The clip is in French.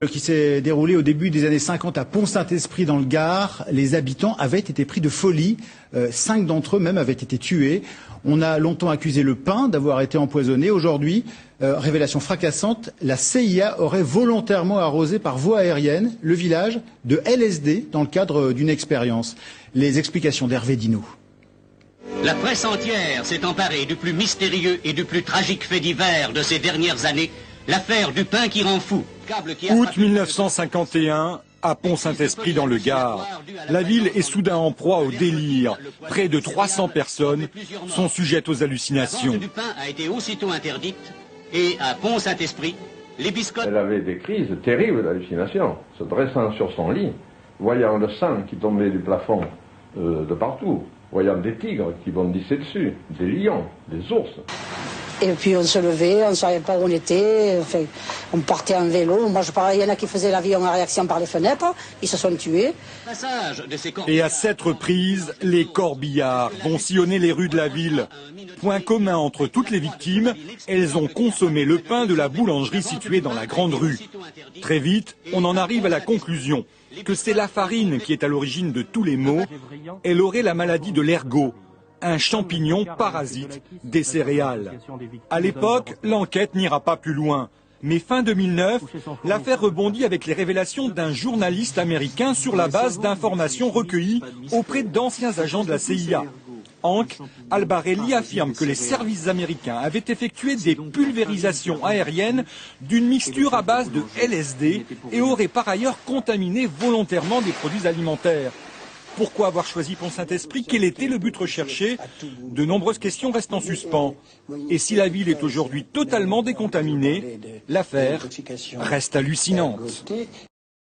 Qui s'est déroulé au début des années 50 à Pont-Saint-Esprit dans le Gard. Les habitants avaient été pris de folie. 5 d'entre eux même avaient été tués. On a longtemps accusé le pain d'avoir été empoisonné. Aujourd'hui, révélation fracassante, la CIA aurait volontairement arrosé par voie aérienne le village de LSD dans le cadre d'une expérience. Les explications d'Hervé Dino. La presse entière s'est emparée du plus mystérieux et du plus tragique fait divers de ces dernières années, l'affaire du pain qui rend fou. Août 1951, à Pont-Saint-Esprit dans le Gard. La ville est soudain en proie au délire. Près de 300 personnes sont sujettes aux hallucinations. La vente du pain a été aussitôt interdite et à Pont-Saint-Esprit, les biscottes... Elle avait des crises terribles d'hallucination, se dressant sur son lit, voyant le sang qui tombait du plafond de partout, voyant des tigres qui bondissaient dessus, des lions, des ours. Et puis on se levait, on ne savait pas où on était, enfin, on partait en vélo. Moi je parlais, il y en a qui faisaient l'avion en réaction par les fenêtres, ils se sont tués. Et à 7 reprises, les corbillards vont sillonner les rues de la ville. Point commun entre toutes les victimes, elles ont consommé le pain de la boulangerie située dans la grande rue. Très vite, on en arrive à la conclusion que c'est la farine qui est à l'origine de tous les maux. Elle aurait la maladie de l'ergot, un champignon parasite des céréales. À l'époque, l'enquête n'ira pas plus loin. Mais fin 2009, l'affaire rebondit avec les révélations d'un journaliste américain sur la base d'informations recueillies auprès d'anciens agents de la CIA. Hank Albarelli affirme que les services américains avaient effectué des pulvérisations aériennes d'une mixture à base de LSD et auraient par ailleurs contaminé volontairement des produits alimentaires. Pourquoi avoir choisi Pont-Saint-Esprit? Quel était le but recherché? De nombreuses questions restent en suspens. Et si la ville est aujourd'hui totalement décontaminée, l'affaire reste hallucinante.